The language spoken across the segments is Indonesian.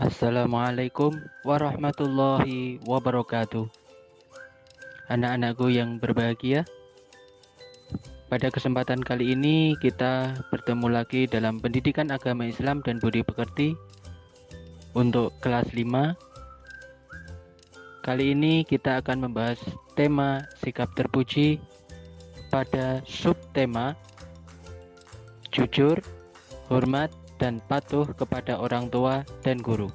Assalamualaikum warahmatullahi wabarakatuh. Anak-anakku yang berbahagia, pada kesempatan kali ini kita bertemu lagi dalam pendidikan agama Islam dan budi pekerti untuk kelas 5. Kali ini kita akan membahas tema sikap terpuji pada subtema jujur, hormat, dan patuh kepada orang tua dan guru.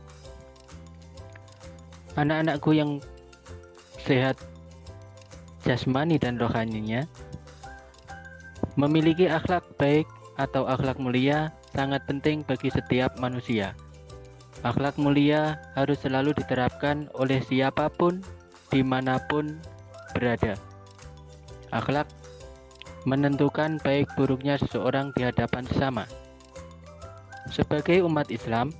Anak-anakku yang sehat jasmani dan rohaninya, memiliki akhlak baik atau akhlak mulia sangat penting bagi setiap manusia. Akhlak mulia harus selalu diterapkan oleh siapapun, dimanapun berada. Akhlak menentukan baik buruknya seseorang di hadapan sesama. Sebagai umat Islam,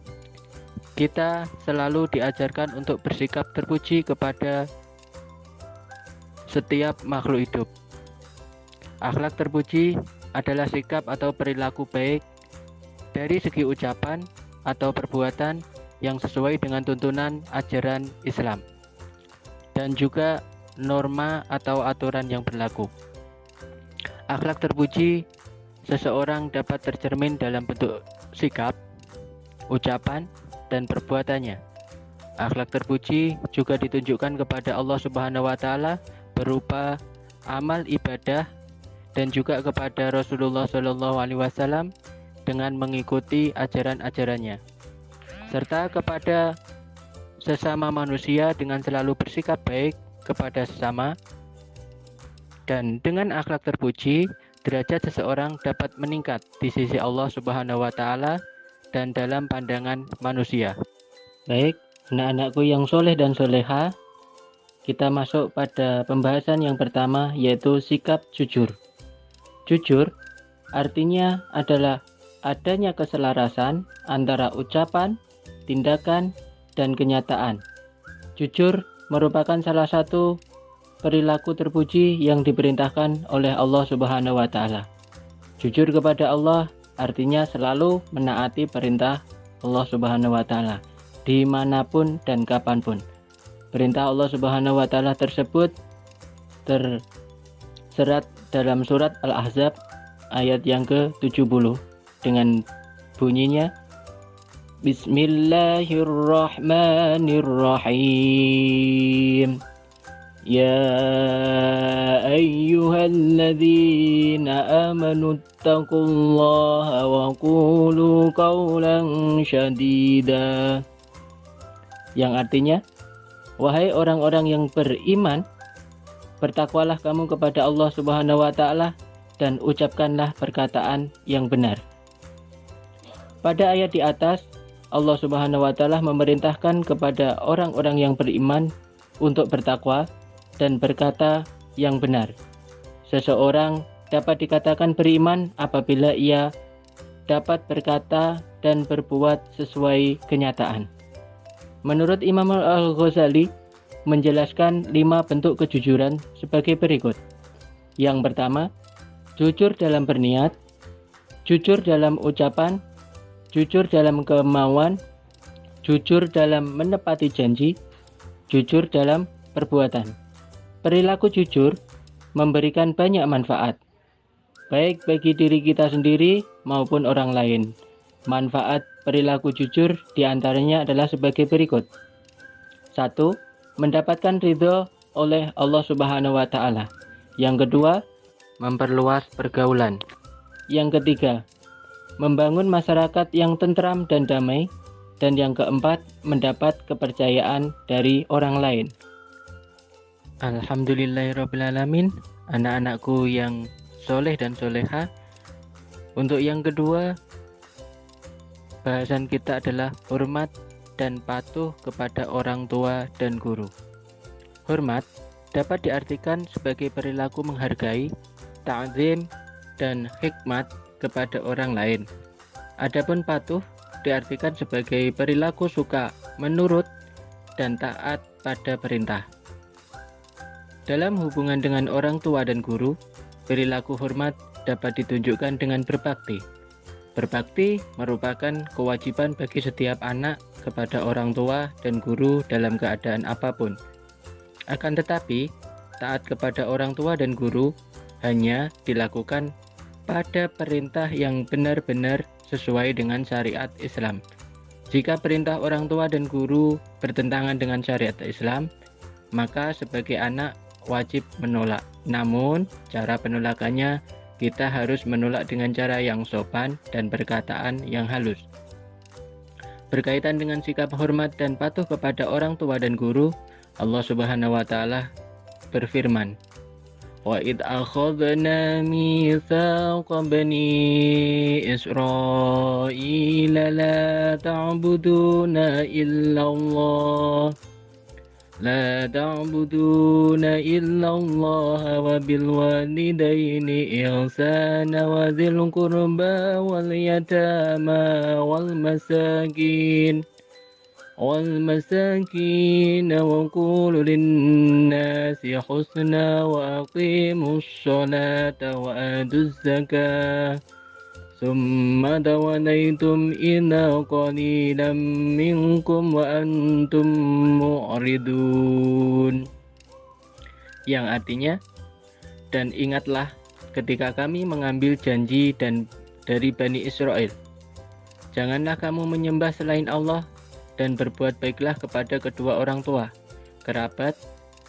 kita selalu diajarkan untuk bersikap terpuji kepada setiap makhluk hidup. Akhlak terpuji adalah sikap atau perilaku baik dari segi ucapan atau perbuatan yang sesuai dengan tuntunan ajaran Islam dan juga norma atau aturan yang berlaku. Akhlak terpuji seseorang dapat tercermin dalam bentuk sikap, ucapan, dan perbuatannya. Akhlak terpuji juga ditunjukkan kepada Allah Subhanahu wa Ta'ala berupa amal ibadah dan juga kepada Rasulullah Shallallahu Alaihi Wasallam dengan mengikuti ajaran-ajarannya, serta kepada sesama manusia dengan selalu bersikap baik kepada sesama. Dan dengan akhlak terpuji, derajat seseorang dapat meningkat di sisi Allah Subhanahu wa Ta'ala dan dalam pandangan manusia. Baik, anak-anakku yang soleh dan soleha, kita masuk pada pembahasan yang pertama, yaitu sikap jujur. Jujur artinya adalah adanya keselarasan antara ucapan, tindakan, dan kenyataan. Jujur merupakan salah satu perilaku terpuji yang diperintahkan oleh Allah Subhanahu wa Ta'ala. Jujur kepada Allah artinya selalu menaati perintah Allah Subhanahu wa Ta'ala dimanapun dan kapanpun. Perintah Allah Subhanahu wa Ta'ala tersebut terserat dalam surat Al-Ahzab ayat yang ke-70 dengan bunyinya, Bismillahirrahmanirrahim. Ya ayyuhalladzina amanu taqullaha wa qulu qawlan syadida. Yang artinya, wahai orang-orang yang beriman, bertakwalah kamu kepada Allah Subhanahu wa Ta'ala dan ucapkanlah perkataan yang benar. Pada ayat di atas, Allah Subhanahu wa Ta'ala memerintahkan kepada orang-orang yang beriman untuk bertakwa dan berkata yang benar. Seseorang dapat dikatakan beriman apabila ia dapat berkata dan berbuat sesuai kenyataan. Menurut Imam Al-Ghazali menjelaskan 5 bentuk kejujuran sebagai berikut. Yang pertama, jujur dalam berniat, jujur dalam ucapan, jujur dalam kemauan, jujur dalam menepati janji, jujur dalam perbuatan. Perilaku jujur memberikan banyak manfaat, baik bagi diri kita sendiri maupun orang lain. Manfaat perilaku jujur diantaranya adalah sebagai berikut. 1. Mendapatkan ridho oleh Allah Subhanahu wa Ta'ala. Yang kedua, memperluas pergaulan. Yang ketiga, membangun masyarakat yang tentram dan damai. Dan yang keempat, mendapat kepercayaan dari orang lain. Alhamdulillahirrabbilalamin, anak-anakku yang soleh dan soleha. Untuk yang kedua, bahasan kita adalah hormat dan patuh kepada orang tua dan guru. Hormat dapat diartikan sebagai perilaku menghargai, ta'zim, dan hikmat kepada orang lain. Adapun patuh diartikan sebagai perilaku suka menurut dan taat pada perintah. Dalam hubungan dengan orang tua dan guru, perilaku hormat dapat ditunjukkan dengan berbakti. Berbakti merupakan kewajiban bagi setiap anak kepada orang tua dan guru dalam keadaan apapun. Akan tetapi, taat kepada orang tua dan guru hanya dilakukan pada perintah yang benar-benar sesuai dengan syariat Islam. Jika perintah orang tua dan guru bertentangan dengan syariat Islam, maka sebagai anak wajib menolak. Namun, cara penolakannya kita harus menolak dengan cara yang sopan dan perkataan yang halus. Berkaitan dengan sikap hormat dan patuh kepada orang tua dan guru, Allah Subhanahu wa taala berfirman, وَإِذْ أَخَذْنَا مِيثَاقَ بَنِي إِسْرَائِيلَ لَا تَعْبُدُونَ إِلَّا اللَّهَ وَبِالْوَالِدَيْنِ إِحْسَانًا وَذِي الْقُرْبَى وَالْيَتَامَى والمساكين وقولوا للناس حسنا وأقيموا الصلاة وآتوا الزكاة ثم توليتم إلا قليلا منكم وأنتم معرضون, yang artinya, dan ingatlah ketika kami mengambil janji dari Bani Israel, janganlah kamu menyembah selain Allah dan berbuat baiklah kepada kedua orang tua, kerabat,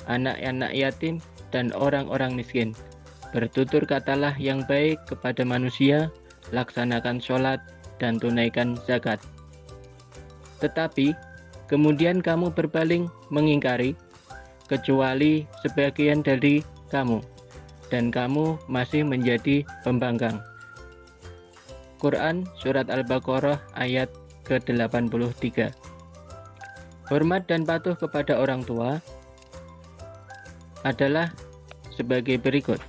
anak-anak yatim, dan orang-orang miskin. Bertutur katalah yang baik kepada manusia, laksanakan sholat, dan tunaikan zakat. Tetapi, kemudian kamu berpaling mengingkari, kecuali sebagian dari kamu, dan kamu masih menjadi pembangkang. Quran Surat Al-Baqarah ayat ke-83. Hormat dan patuh kepada orang tua adalah sebagai berikut.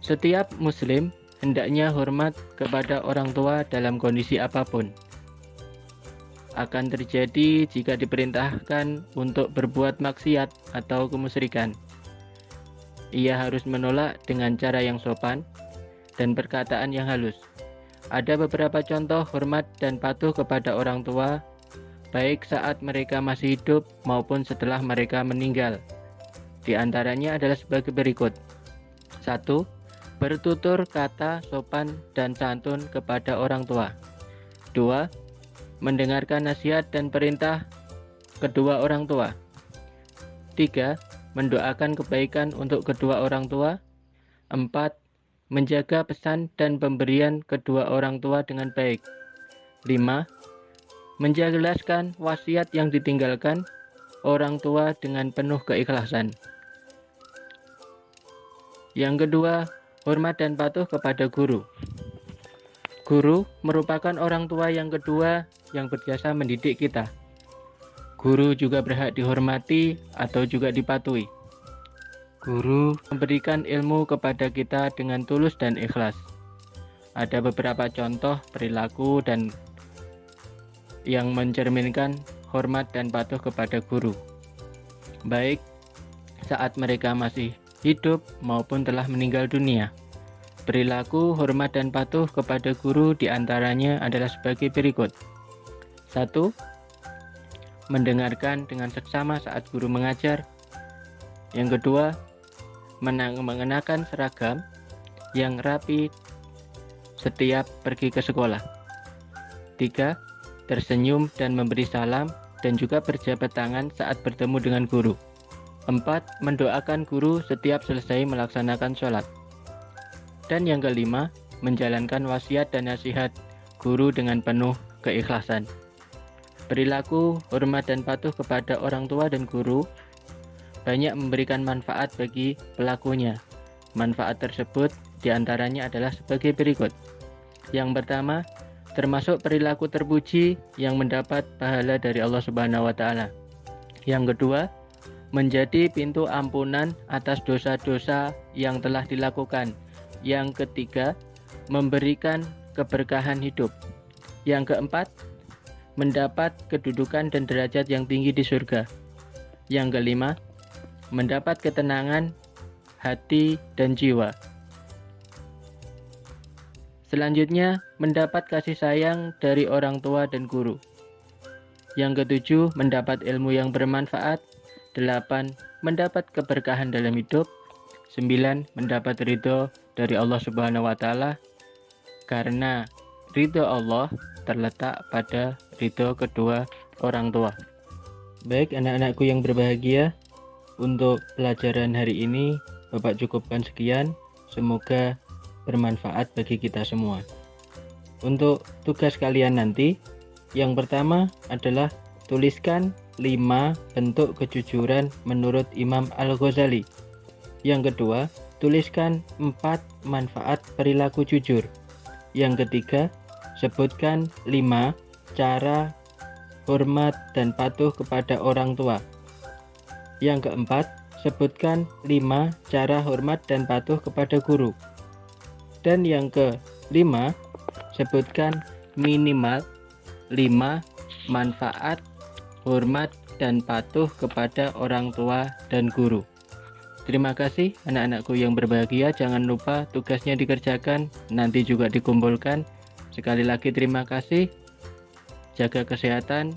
Setiap muslim hendaknya hormat kepada orang tua dalam kondisi apapun. Akan terjadi jika diperintahkan untuk berbuat maksiat atau kemusyrikan. Ia harus menolak dengan cara yang sopan dan perkataan yang halus. Ada beberapa contoh hormat dan patuh kepada orang tua baik saat mereka masih hidup maupun setelah mereka meninggal. Di antaranya adalah sebagai berikut. 1. Bertutur kata sopan dan santun kepada orang tua. 2. Mendengarkan nasihat dan perintah kedua orang tua. 3. Mendoakan kebaikan untuk kedua orang tua. 4. Menjaga pesan dan pemberian kedua orang tua dengan baik. 5. Menjelaskan wasiat yang ditinggalkan orang tua dengan penuh keikhlasan. Yang kedua, hormat dan patuh kepada guru. Guru merupakan orang tua yang kedua yang berjasa mendidik kita. Guru juga berhak dihormati atau juga dipatuhi. Guru memberikan ilmu kepada kita dengan tulus dan ikhlas. Ada beberapa contoh perilaku dan yang mencerminkan hormat dan patuh kepada guru, baik saat mereka masih hidup maupun telah meninggal dunia. Perilaku hormat dan patuh kepada guru diantaranya adalah sebagai berikut. 1. Mendengarkan dengan seksama saat guru mengajar. Yang kedua, mengenakan seragam yang rapi setiap pergi ke sekolah. 3. Tersenyum dan memberi salam dan juga berjabat tangan saat bertemu dengan guru. 4. Mendoakan guru setiap selesai melaksanakan sholat. Dan yang kelima, menjalankan wasiat dan nasihat guru dengan penuh keikhlasan. Perilaku, hormat dan patuh kepada orang tua dan guru banyak memberikan manfaat bagi pelakunya. Manfaat tersebut diantaranya adalah sebagai berikut. Yang pertama, termasuk perilaku terpuji yang mendapat pahala dari Allah Subhanahu wa taala. Yang kedua, menjadi pintu ampunan atas dosa-dosa yang telah dilakukan. Yang ketiga, memberikan keberkahan hidup. Yang keempat, mendapat kedudukan dan derajat yang tinggi di surga. Yang kelima, mendapat ketenangan hati dan jiwa. Selanjutnya, mendapat kasih sayang dari orang tua dan guru. Yang ketujuh, mendapat ilmu yang bermanfaat. 8. Mendapat keberkahan dalam hidup. 9. Mendapat ridho dari Allah Subhanahu wa Ta'ala, karena ridho Allah terletak pada ridho kedua orang tua. Baik anak-anakku yang berbahagia, untuk pelajaran hari ini Bapak cukupkan sekian. Semoga bermanfaat bagi kita semua. Untuk tugas kalian nanti, yang pertama adalah tuliskan 5 bentuk kejujuran menurut Imam Al-Ghazali. Yang kedua, tuliskan 4 manfaat perilaku jujur. Yang ketiga, sebutkan 5 cara hormat dan patuh kepada orang tua. Yang keempat, sebutkan 5 cara hormat dan patuh kepada guru. Dan yang kelima, sebutkan minimal 5 manfaat hormat dan patuh kepada orang tua dan guru. Terima kasih anak-anakku yang berbahagia. Jangan lupa tugasnya dikerjakan, nanti juga dikumpulkan. Sekali lagi terima kasih. Jaga kesehatan.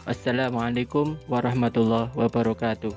Wassalamualaikum warahmatullahi wabarakatuh.